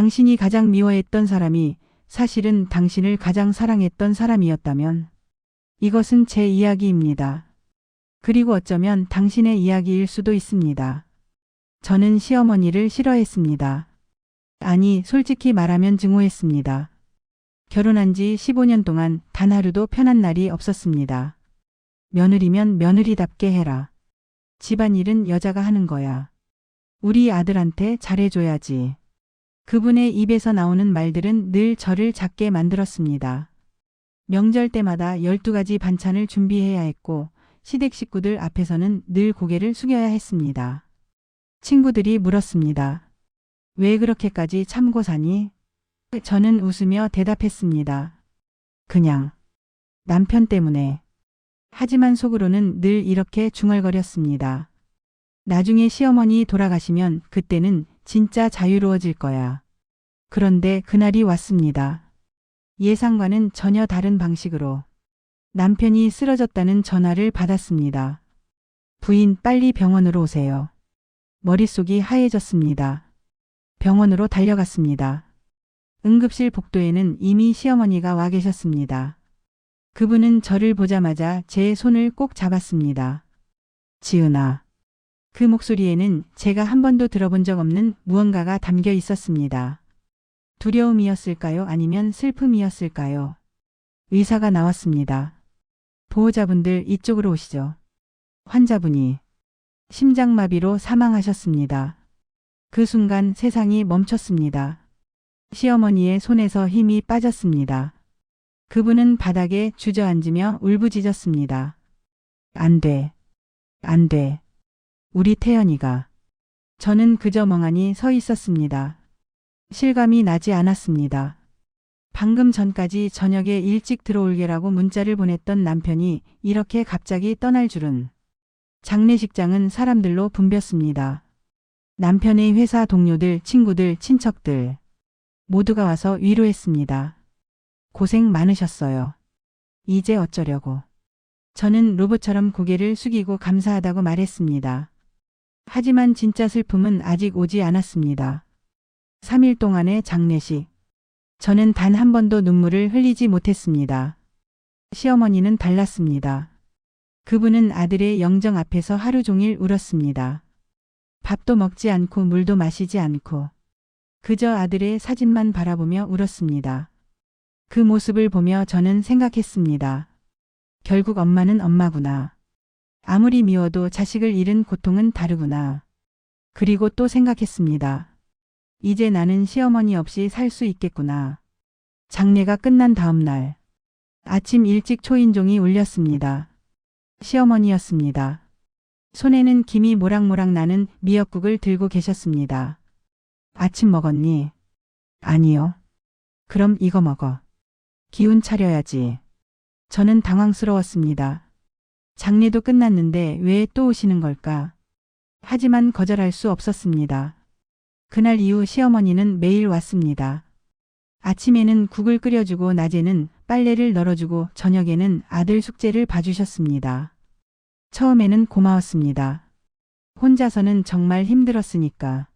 당신이 가장 미워했던 사람이 사실은 당신을 가장 사랑했던 사람이었다면 이것은 제 이야기입니다. 그리고 어쩌면 당신의 이야기일 수도 있습니다. 저는 시어머니를 싫어했습니다. 아니, 솔직히 말하면 증오했습니다. 결혼한 지 15년 동안 단 하루도 편한 날이 없었습니다. 며느리면 며느리답게 해라. 집안일은 여자가 하는 거야. 우리 아들한테 잘해줘야지. 그분의 입에서 나오는 말들은 늘 저를 작게 만들었습니다. 명절 때마다 12가지 반찬을 준비해야 했고 시댁 식구들 앞에서는 늘 고개를 숙여야 했습니다. 친구들이 물었습니다. 왜 그렇게까지 참고 사니? 저는 웃으며 대답했습니다. 그냥 남편 때문에. 하지만 속으로는 늘 이렇게 중얼거렸습니다. 나중에 시어머니 돌아가시면 그때는 진짜 자유로워질 거야. 그런데 그날이 왔습니다. 예상과는 전혀 다른 방식으로 남편이 쓰러졌다는 전화를 받았습니다. 부인, 빨리 병원으로 오세요. 머릿속이 하얘졌습니다. 병원으로 달려갔습니다. 응급실 복도에는 이미 시어머니가 와 계셨습니다. 그분은 저를 보자마자 제 손을 꼭 잡았습니다. 지은아. 그 목소리에는 제가 한 번도 들어본 적 없는 무언가가 담겨 있었습니다. 두려움이었을까요? 아니면 슬픔이었을까요? 의사가 나왔습니다. 보호자분들 이쪽으로 오시죠. 환자분이 심장마비로 사망하셨습니다. 그 순간 세상이 멈췄습니다. 시어머니의 손에서 힘이 빠졌습니다. 그분은 바닥에 주저앉으며 울부짖었습니다. 안 돼. 안 돼. 우리 태연이가. 저는 그저 멍하니 서 있었습니다. 실감이 나지 않았습니다. 방금 전까지 저녁에 일찍 들어올게라고 문자를 보냈던 남편이 이렇게 갑자기 떠날 줄은. 장례식장은 사람들로 붐볐습니다. 남편의 회사 동료들, 친구들, 친척들 모두가 와서 위로했습니다. 고생 많으셨어요. 이제 어쩌려고. 저는 로봇처럼 고개를 숙이고 감사하다고 말했습니다. 하지만 진짜 슬픔은 아직 오지 않았습니다. 3일 동안의 장례식. 저는 단 한 번도 눈물을 흘리지 못했습니다. 시어머니는 달랐습니다. 그분은 아들의 영정 앞에서 하루 종일 울었습니다. 밥도 먹지 않고 물도 마시지 않고 그저 아들의 사진만 바라보며 울었습니다. 그 모습을 보며 저는 생각했습니다. 결국 엄마는 엄마구나. 아무리 미워도 자식을 잃은 고통은 다르구나. 그리고 또 생각했습니다. 이제 나는 시어머니 없이 살 수 있겠구나. 장례가 끝난 다음 날 아침 일찍 초인종이 울렸습니다. 시어머니였습니다. 손에는 김이 모락모락 나는 미역국을 들고 계셨습니다. 아침 먹었니? 아니요. 그럼 이거 먹어. 기운 차려야지. 저는 당황스러웠습니다. 장례도 끝났는데 왜 또 오시는 걸까? 하지만 거절할 수 없었습니다. 그날 이후 시어머니는 매일 왔습니다. 아침에는 국을 끓여주고 낮에는 빨래를 널어주고 저녁에는 아들 숙제를 봐주셨습니다. 처음에는 고마웠습니다. 혼자서는 정말 힘들었으니까.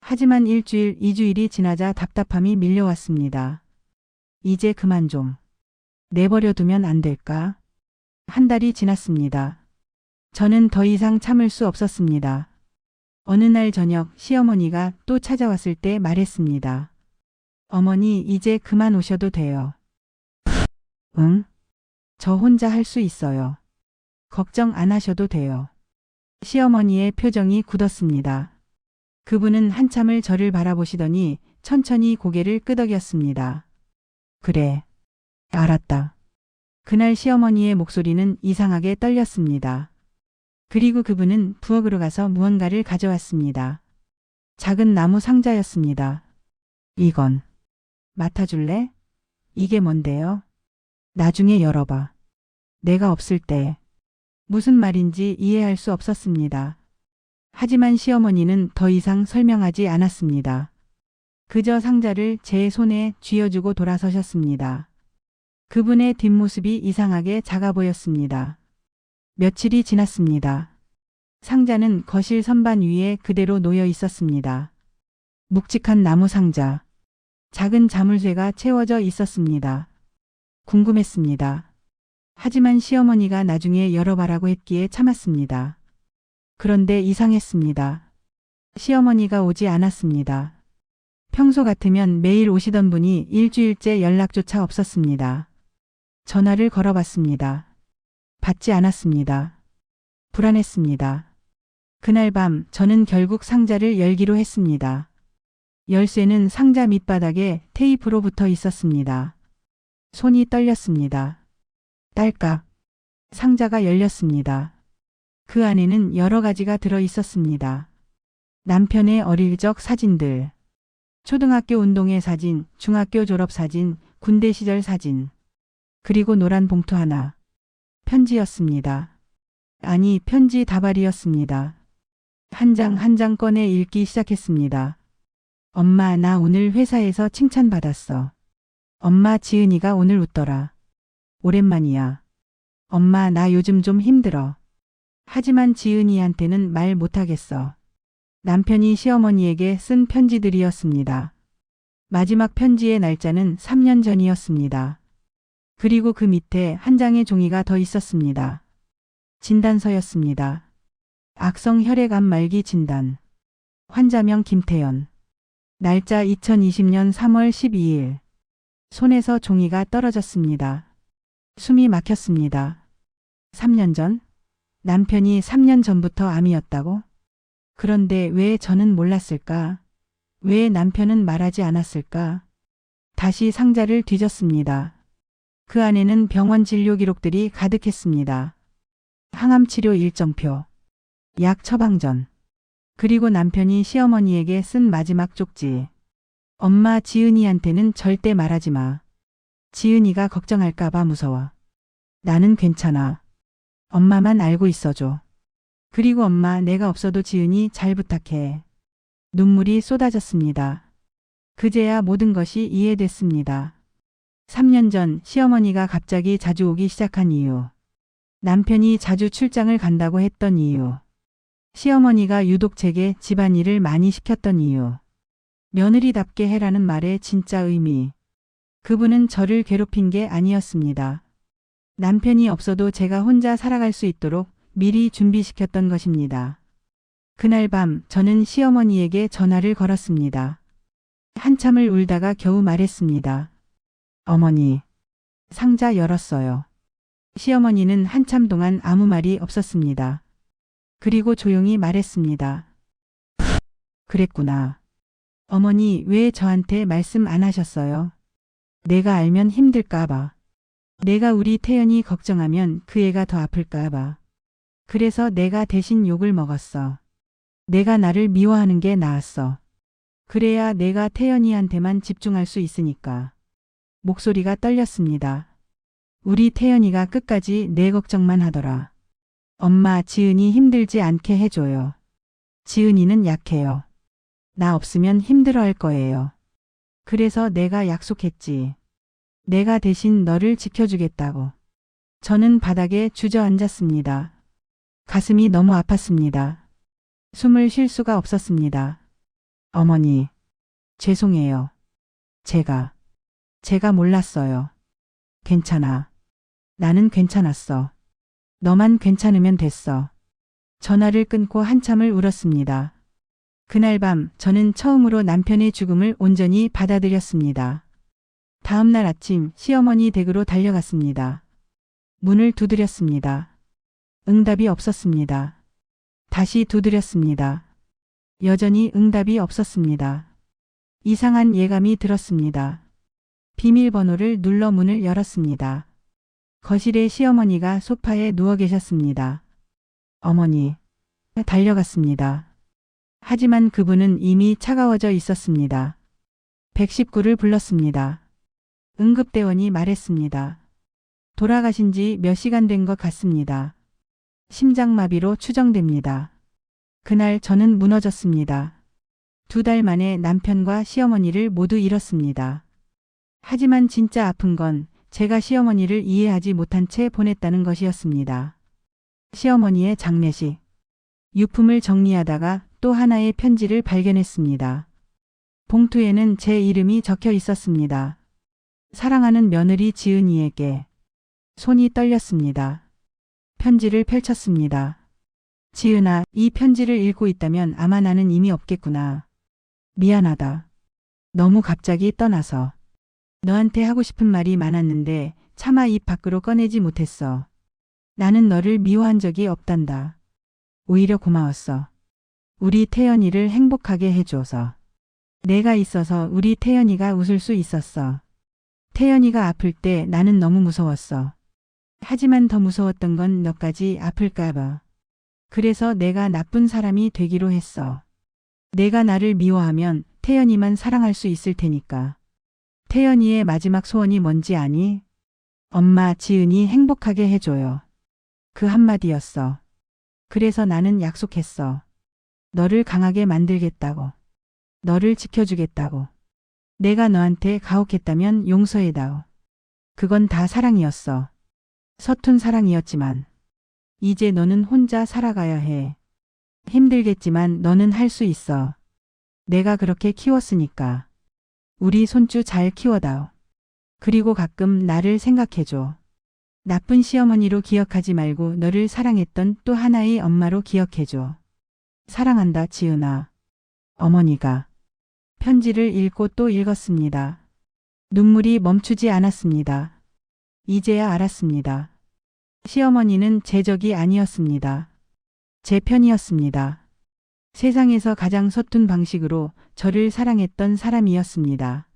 하지만 일주일, 2주일이 지나자 답답함이 밀려왔습니다. 이제 그만 좀 내버려 두면 안 될까? 한 달이 지났습니다. 저는 더 이상 참을 수 없었습니다. 어느 날 저녁 시어머니가 또 찾아왔을 때 말했습니다. 어머니, 이제 그만 오셔도 돼요. 응? 저 혼자 할 수 있어요. 걱정 안 하셔도 돼요. 시어머니의 표정이 굳었습니다. 그분은 한참을 저를 바라보시더니 천천히 고개를 끄덕였습니다. 그래. 알았다. 그날 시어머니의 목소리는 이상하게 떨렸습니다. 그리고 그분은 부엌으로 가서 무언가를 가져왔습니다. 작은 나무 상자였습니다. 이건 맡아줄래? 이게 뭔데요? 나중에 열어봐. 내가 없을 때. 무슨 말인지 이해할 수 없었습니다. 하지만 시어머니는 더 이상 설명하지 않았습니다. 그저 상자를 제 손에 쥐어주고 돌아서셨습니다. 그분의 뒷모습이 이상하게 작아 보였습니다. 며칠이 지났습니다. 상자는 거실 선반 위에 그대로 놓여 있었습니다. 묵직한 나무 상자. 작은 자물쇠가 채워져 있었습니다. 궁금했습니다. 하지만 시어머니가 나중에 열어봐라고 했기에 참았습니다. 그런데 이상했습니다. 시어머니가 오지 않았습니다. 평소 같으면 매일 오시던 분이 일주일째 연락조차 없었습니다. 전화를 걸어봤습니다. 받지 않았습니다. 불안했습니다. 그날 밤 저는 결국 상자를 열기로 했습니다. 열쇠는 상자 밑바닥에 테이프로 붙어 있었습니다. 손이 떨렸습니다. 딸깍. 상자가 열렸습니다. 그 안에는 여러 가지가 들어 있었습니다. 남편의 어릴 적 사진들. 초등학교 운동회 사진, 중학교 졸업 사진, 군대 시절 사진. 그리고 노란 봉투 하나. 편지였습니다. 아니, 편지 다발이었습니다. 한 장 한 장 꺼내 읽기 시작했습니다. 엄마, 나 오늘 회사에서 칭찬받았어. 엄마, 지은이가 오늘 웃더라. 오랜만이야. 엄마, 나 요즘 좀 힘들어. 하지만 지은이한테는 말 못하겠어. 남편이 시어머니에게 쓴 편지들이었습니다. 마지막 편지의 날짜는 3년 전이었습니다. 그리고 그 밑에 한 장의 종이가 더 있었습니다. 진단서였습니다. 악성 혈액암 말기 진단. 환자명 김태연. 날짜 2020년 3월 12일. 손에서 종이가 떨어졌습니다. 숨이 막혔습니다. 3년 전? 남편이 3년 전부터 암이었다고? 그런데 왜 저는 몰랐을까? 왜 남편은 말하지 않았을까? 다시 상자를 뒤졌습니다. 그 안에는 병원 진료 기록들이 가득했습니다. 항암 치료 일정표, 약 처방전, 그리고 남편이 시어머니에게 쓴 마지막 쪽지. 엄마, 지은이한테는 절대 말하지 마. 지은이가 걱정할까봐 무서워. 나는 괜찮아. 엄마만 알고 있어줘. 그리고 엄마, 내가 없어도 지은이 잘 부탁해. 눈물이 쏟아졌습니다. 그제야 모든 것이 이해됐습니다. 3년 전 시어머니가 갑자기 자주 오기 시작한 이유. 남편이 자주 출장을 간다고 했던 이유. 시어머니가 유독 제게 집안일을 많이 시켰던 이유. 며느리답게 해라는 말의 진짜 의미. 그분은 저를 괴롭힌 게 아니었습니다. 남편이 없어도 제가 혼자 살아갈 수 있도록 미리 준비시켰던 것입니다. 그날 밤 저는 시어머니에게 전화를 걸었습니다. 한참을 울다가 겨우 말했습니다. 어머니, 상자 열었어요. 시어머니는 한참 동안 아무 말이 없었습니다. 그리고 조용히 말했습니다. 그랬구나. 어머니, 왜 저한테 말씀 안 하셨어요? 내가 알면 힘들까봐. 내가 우리 태연이 걱정하면 그 애가 더 아플까봐. 그래서 내가 대신 욕을 먹었어. 내가 나를 미워하는 게 나았어. 그래야 내가 태연이한테만 집중할 수 있으니까. 목소리가 떨렸습니다. 우리 태연이가 끝까지 내 걱정만 하더라. 엄마, 지은이 힘들지 않게 해줘요. 지은이는 약해요. 나 없으면 힘들어할 거예요. 그래서 내가 약속했지. 내가 대신 너를 지켜주겠다고. 저는 바닥에 주저앉았습니다. 가슴이 너무 아팠습니다. 숨을 쉴 수가 없었습니다. 어머니, 죄송해요. 제가 몰랐어요. 괜찮아. 나는 괜찮았어. 너만 괜찮으면 됐어. 전화를 끊고 한참을 울었습니다. 그날 밤 저는 처음으로 남편의 죽음을 온전히 받아들였습니다. 다음 날 아침 시어머니 댁으로 달려갔습니다. 문을 두드렸습니다. 응답이 없었습니다. 다시 두드렸습니다. 여전히 응답이 없었습니다. 이상한 예감이 들었습니다. 비밀번호를 눌러 문을 열었습니다. 거실에 시어머니가 소파에 누워 계셨습니다. 어머니, 달려갔습니다. 하지만 그분은 이미 차가워져 있었습니다. 119를 불렀습니다. 응급대원이 말했습니다. 돌아가신 지 몇 시간 된 것 같습니다. 심장마비로 추정됩니다. 그날 저는 무너졌습니다. 2달 만에 남편과 시어머니를 모두 잃었습니다. 하지만 진짜 아픈 건 제가 시어머니를 이해하지 못한 채 보냈다는 것이었습니다. 시어머니의 장례식. 유품을 정리하다가 또 하나의 편지를 발견했습니다. 봉투에는 제 이름이 적혀 있었습니다. 사랑하는 며느리 지은이에게. 손이 떨렸습니다. 편지를 펼쳤습니다. 지은아, 이 편지를 읽고 있다면 아마 나는 이미 없겠구나. 미안하다. 너무 갑자기 떠나서. 너한테 하고 싶은 말이 많았는데 차마 입 밖으로 꺼내지 못했어. 나는 너를 미워한 적이 없단다. 오히려 고마웠어. 우리 태연이를 행복하게 해줘서. 내가 있어서 우리 태연이가 웃을 수 있었어. 태연이가 아플 때 나는 너무 무서웠어. 하지만 더 무서웠던 건 너까지 아플까봐. 그래서 내가 나쁜 사람이 되기로 했어. 내가 나를 미워하면 태연이만 사랑할 수 있을 테니까. 태연이의 마지막 소원이 뭔지 아니? 엄마 지은이 행복하게 해줘요. 그 한마디였어. 그래서 나는 약속했어. 너를 강하게 만들겠다고. 너를 지켜주겠다고. 내가 너한테 가혹했다면 용서해다오. 그건 다 사랑이었어. 서툰 사랑이었지만. 이제 너는 혼자 살아가야 해. 힘들겠지만 너는 할 수 있어. 내가 그렇게 키웠으니까. 우리 손주 잘 키워다오. 그리고 가끔 나를 생각해줘. 나쁜 시어머니로 기억하지 말고 너를 사랑했던 또 하나의 엄마로 기억해줘. 사랑한다, 지은아. 어머니가. 편지를 읽고 또 읽었습니다. 눈물이 멈추지 않았습니다. 이제야 알았습니다. 시어머니는 제 적이 아니었습니다. 제 편이었습니다. 세상에서 가장 서툰 방식으로 저를 사랑했던 사람이었습니다.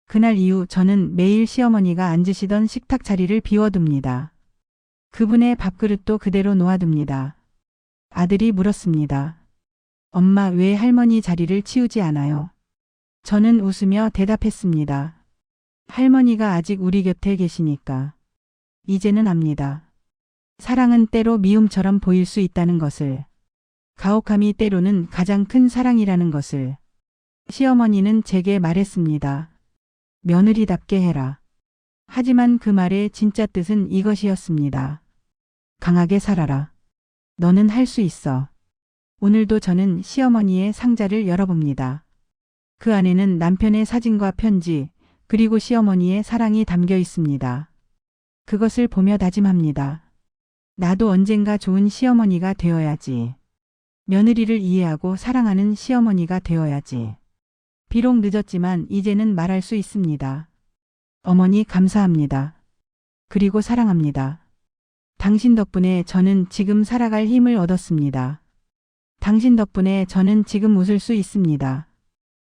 그날 이후 저는 매일 시어머니가 앉으시던 식탁 자리를 비워둡니다. 그분의 밥그릇도 그대로 놓아둡니다. 아들이 물었습니다. 엄마, 왜 할머니 자리를 치우지 않아요? 저는 웃으며 대답했습니다. 할머니가 아직 우리 곁에 계시니까. 이제는 압니다. 사랑은 때로 미움처럼 보일 수 있다는 것을. 가혹함이 때로는 가장 큰 사랑이라는 것을. 시어머니는 제게 말했습니다. 며느리답게 해라. 하지만 그 말의 진짜 뜻은 이것이었습니다. 강하게 살아라. 너는 할 수 있어. 오늘도 저는 시어머니의 상자를 열어봅니다. 그 안에는 남편의 사진과 편지, 그리고 시어머니의 사랑이 담겨 있습니다. 그것을 보며 다짐합니다. 나도 언젠가 좋은 시어머니가 되어야지. 며느리를 이해하고 사랑하는 시어머니가 되어야지. 비록 늦었지만 이제는 말할 수 있습니다. 어머니 감사합니다. 그리고 사랑합니다. 당신 덕분에 저는 지금 살아갈 힘을 얻었습니다. 당신 덕분에 저는 지금 웃을 수 있습니다.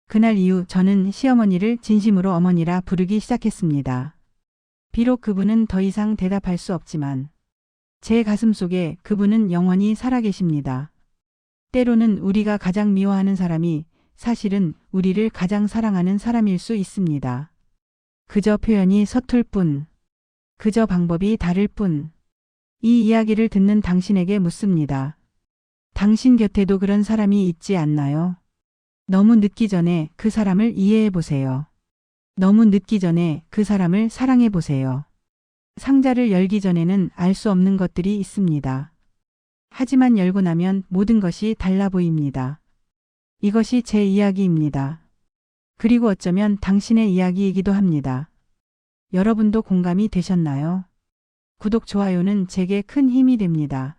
그날 이후 저는 시어머니를 진심으로 어머니라 부르기 시작했습니다. 비록 그분은 더 이상 대답할 수 없지만 제 가슴 속에 그분은 영원히 살아계십니다. 때로는 우리가 가장 미워하는 사람이 사실은 우리를 가장 사랑하는 사람일 수 있습니다. 그저 표현이 서툴 뿐, 그저 방법이 다를 뿐. 이 이야기를 듣는 당신에게 묻습니다. 당신 곁에도 그런 사람이 있지 않나요? 너무 늦기 전에 그 사람을 이해해 보세요. 너무 늦기 전에 그 사람을 사랑해 보세요. 상자를 열기 전에는 알 수 없는 것들이 있습니다. 하지만 열고 나면 모든 것이 달라 보입니다. 이것이 제 이야기입니다. 그리고 어쩌면 당신의 이야기이기도 합니다. 여러분도 공감이 되셨나요? 구독, 좋아요는 제게 큰 힘이 됩니다.